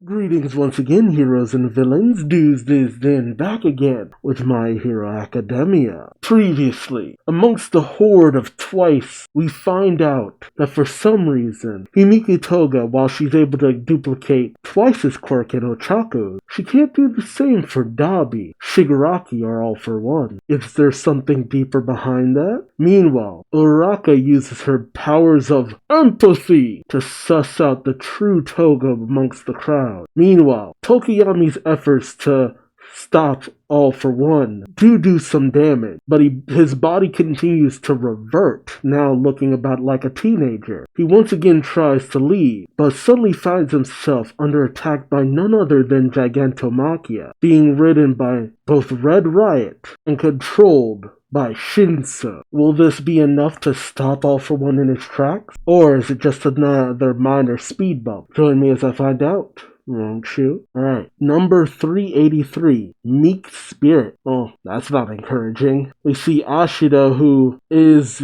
Greetings once again, heroes and villains. Duuz-Diz-Din back again with My Hero Academia. Previously, amongst the horde of Twice, we find out that for some reason, Himiki Toga, while she's able to duplicate Twice's quirk in Ochako's, she can't do the same for Dabi. Shigaraki are all for one. Is there something deeper behind that? Meanwhile, Uraka uses her powers of empathy to suss out the true Toga amongst the crowd. Meanwhile, Tokiyami's efforts to stop All for One do some damage, but his body continues to revert, now looking about like a teenager. He once again tries to leave, but suddenly finds himself under attack by none other than Gigantomachia, being ridden by both Red Riot and controlled by Shinso. Will this be enough to stop All for One in his tracks? Or is it just another minor speed bump? Join me as I find out. Won't you? Alright, number 383, Meek Spirit. Oh, that's not encouraging. We see Ashida, who is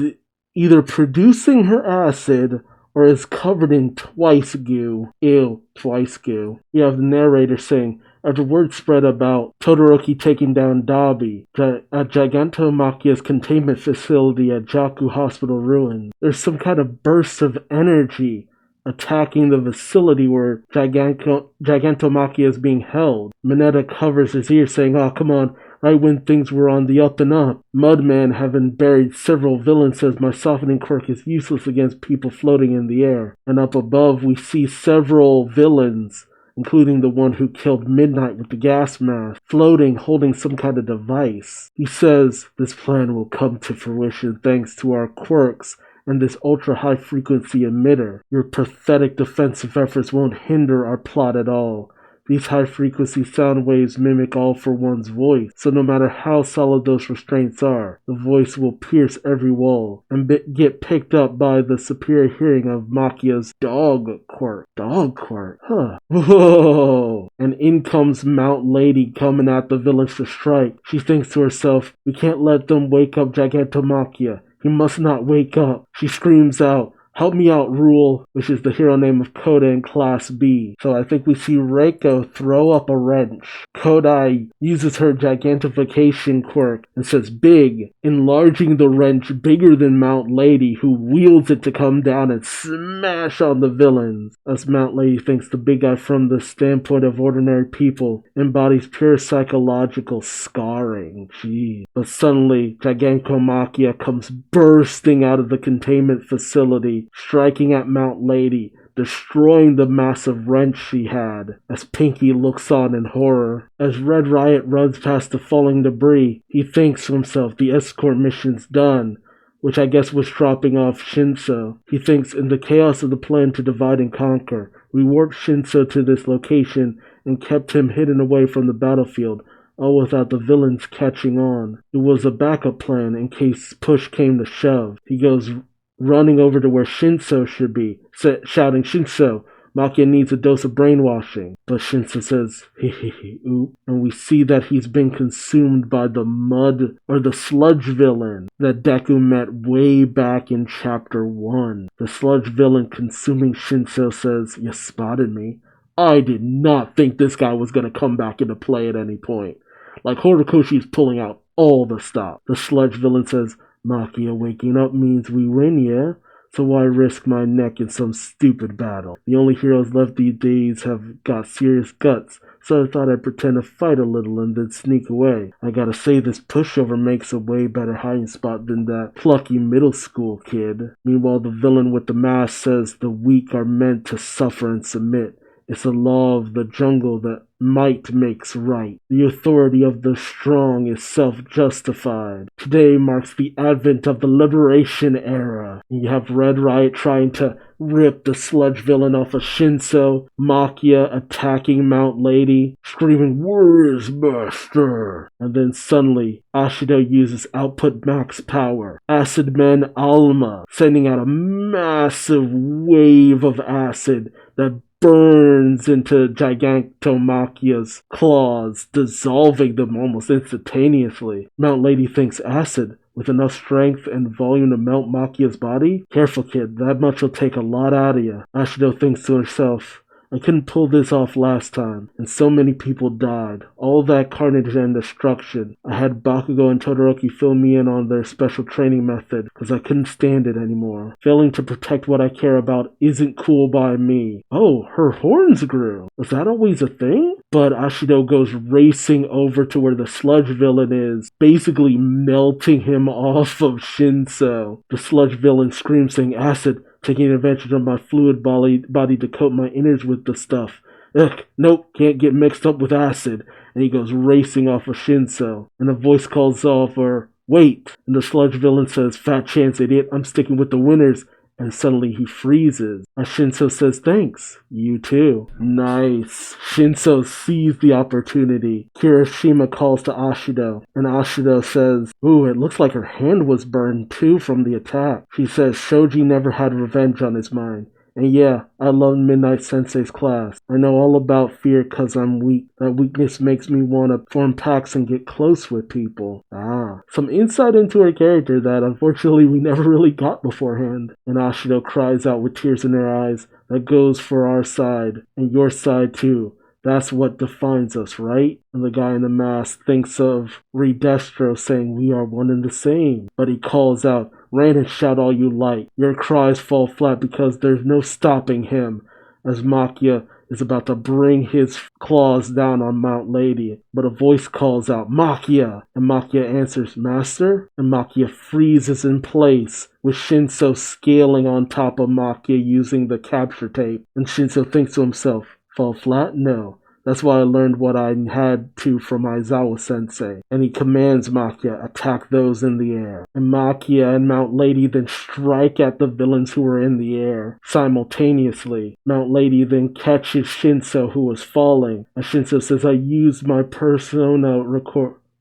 either producing her acid or is covered in Twice goo. Ew, Twice goo. You have the narrator saying, after word spread about Todoroki taking down Dabi at Gigantomachia's containment facility at Jaku Hospital ruins, there's some kind of burst of energy attacking the facility where Gigantomachia is being held. Mineta covers his ears saying, "Oh, come on, right when things were on the up and up. Mudman, having buried several villains, says my softening quirk is useless against people floating in the air." And up above we see several villains, including the one who killed Midnight with the gas mask, floating, holding some kind of device. He says, "This plan will come to fruition thanks to our quirks and this ultra-high-frequency emitter. Your pathetic defensive efforts won't hinder our plot at all. These high-frequency sound waves mimic All for One's voice, so no matter how solid those restraints are, the voice will pierce every wall and get picked up by the superior hearing of Machia's dog quirk." Dog quirk? Huh. Whoa! And in comes Mount Lady coming at the villains to strike. She thinks to herself, "We can't let them wake up Gigantomachia. He must not wake up." She screams out, "Help me out, Rule," which is the hero name of Koda in Class B. So I think we see Reiko throw up a wrench. Kodai uses her gigantification quirk and says big, enlarging the wrench bigger than Mount Lady, who wields it to come down and smash on the villains. As Mount Lady thinks the big guy, from the standpoint of ordinary people, embodies pure psychological scarring. Jeez. But suddenly, Gigantomachia comes bursting out of the containment facility, striking at Mount Lady, destroying the massive wrench she had, as Pinky looks on in horror. As Red Riot runs past the falling debris, he thinks to himself the escort mission's done, which I guess was dropping off Shinso. He thinks, in the chaos of the plan to divide and conquer, we warped Shinso to this location and kept him hidden away from the battlefield, all without the villains catching on. It was a backup plan in case push came to shove. He goes running over to where Shinso should be, shouting, "Shinso, Machia needs a dose of brainwashing." But Shinso says, "Hehehe, oop." And we see that he's been consumed by the mud, or the sludge villain that Deku met way back in Chapter 1. The sludge villain consuming Shinso says, "You spotted me. I did not think this guy was going to come back into play at any point. Like Horikoshi's pulling out all the stops." The sludge villain says, "Machia waking up means we win, yeah? So why risk my neck in some stupid battle? The only heroes left these days have got serious guts, so I thought I'd pretend to fight a little and then sneak away. I gotta say, this pushover makes a way better hiding spot than that plucky middle school kid." Meanwhile, the villain with the mask says the weak are meant to suffer and submit. It's a law of the jungle that might makes right. The authority of the strong is self-justified. Today marks the advent of the liberation era. You have Red Riot trying to rip the sludge villain off of Shinso, Machia attacking Mount Lady, screaming, "Warriors Master!" And then suddenly, Ashida uses output max power. Acidman Alma, sending out a massive wave of acid that burns into Gigantomachia's claws, dissolving them almost instantaneously. Mount Lady thinks acid, with enough strength and volume to melt Machia's body? Careful, kid, that much will take a lot out of you. Ashido thinks to herself, I couldn't pull this off last time, and so many people died. All that carnage and destruction. I had Bakugo and Todoroki fill me in on their special training method, because I couldn't stand it anymore. Failing to protect what I care about isn't cool by me. Oh, her horns grew. Was that always a thing? But Ashido goes racing over to where the sludge villain is, basically melting him off of Shinso. The sludge villain screams saying, "Acid, taking advantage of my fluid body to coat my innards with the stuff. Ugh, nope, can't get mixed up with acid." And he goes racing off of Shinso. And a voice calls off, or wait. And the sludge villain says, "Fat chance, idiot, I'm sticking with the winners." And suddenly he freezes. As Shinso says, "Thanks. You too." Nice. Shinso sees the opportunity. Kirishima calls to Ashido, and Ashido says, "Ooh, it looks like her hand was burned too from the attack." She says Shoji never had revenge on his mind. And yeah, I love Midnight Sensei's class. I know all about fear cause I'm weak. That weakness makes me want to form pacts and get close with people. Some insight into her character that unfortunately we never really got beforehand. And Ashido cries out with tears in her eyes, "That goes for our side, and your side too. That's what defines us, right?" And the guy in the mask thinks of Redestro saying, "We are one and the same." But he calls out, "Ran and shout all you like. Your cries fall flat because there's no stopping him," as Makia is about to bring his claws down on Mount Lady. But a voice calls out, "Makia!" And Makia answers, "Master?" And Makia freezes in place, with Shinso scaling on top of Makia using the capture tape. And Shinso thinks to himself, fall flat? No. That's why I learned what I had to from Aizawa-sensei. And he commands Makia, attack those in the air. And Makia and Mount Lady then strike at the villains who are in the air simultaneously. Mount Lady then catches Shinso, who was falling. And Shinso says, "I used my persona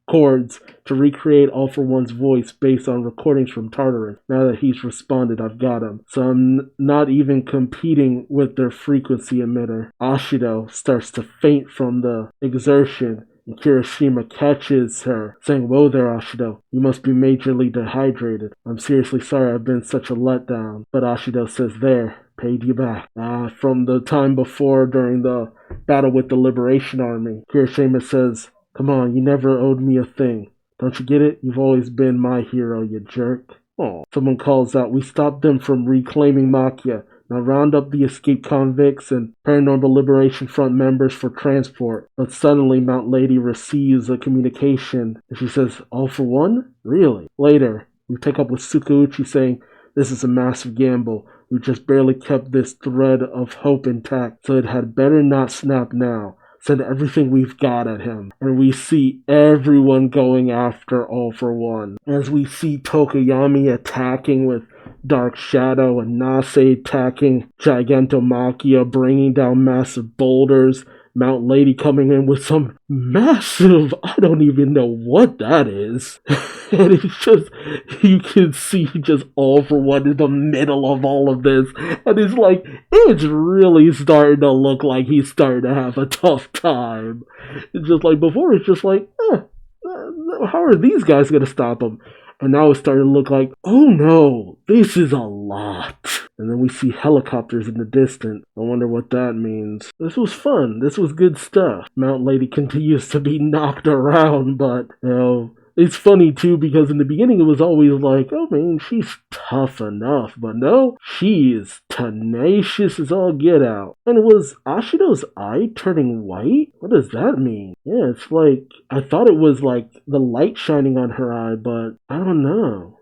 chords to recreate All For One's voice based on recordings from Tartarus. Now that he's responded, I've got him. So I'm not even competing with their frequency emitter." Ashido starts to faint from the exertion, and Kirishima catches her, saying, "Whoa there, Ashido. You must be majorly dehydrated. I'm seriously sorry I've been such a letdown." But Ashido says, "There, paid you back." From the time before during the battle with the Liberation Army, Kirishima says, "Come on, you never owed me a thing. Don't you get it? You've always been my hero, you jerk." Oh. Someone calls out, "We stopped them from reclaiming Makia. Now round up the escaped convicts and Paranormal Liberation Front members for transport." But suddenly Mount Lady receives a communication, and she says, "All for one? Really?" Later, we pick up with Sukauchi saying, "This is a massive gamble. We just barely kept this thread of hope intact, so it had better not snap now. Send everything we've got at him." And we see everyone going after All For One. As we see Tokoyami attacking with Dark Shadow and Nase attacking Gigantomachia, bringing down massive boulders. Mount Lady coming in with some massive, I don't even know what that is. And it's just, you can see just All For One in the middle of all of this. And it's like, it's really starting to look like he's starting to have a tough time. It's just like before, it's just like, how are these guys going to stop him? And now it's starting to look like, oh no, this is a lot. And then we see helicopters in the distance. I wonder what that means. This was fun. This was good stuff. Mount Lady continues to be knocked around, but, it's funny too because in the beginning it was always like, oh man, she's tough enough. But no, she is tenacious as all get out. And it was Ashido's eye turning white? What does that mean? Yeah, it's like, I thought it was like the light shining on her eye, but I don't know.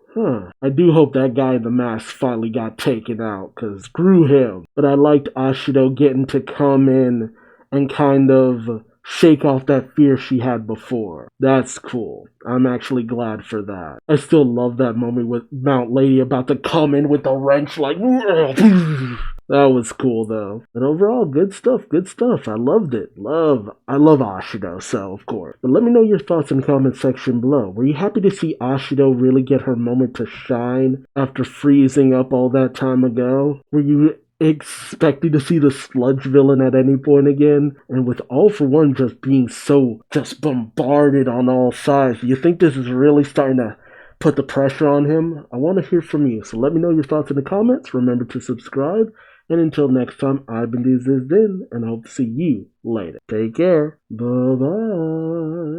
I do hope that guy in the mask finally got taken out, because screw him. But I liked Ashido getting to come in and kind of shake off that fear she had before. That's cool. I'm actually glad for that. I still love that moment with Mount Lady about to come in with the wrench like... That was cool though. But overall, good stuff. I loved it. I love Ashido, so of course. But let me know your thoughts in the comment section below. Were you happy to see Ashido really get her moment to shine after freezing up all that time ago? Were you expecting to see the sludge villain at any point again? And with All For One just being so just bombarded on all sides, do you think this is really starting to put the pressure on him? I want to hear from you, so let me know your thoughts in the comments. Remember to subscribe, And until next time, I've been Duuz-Diz-Din, and I hope to see you later. Take care. Bye-bye.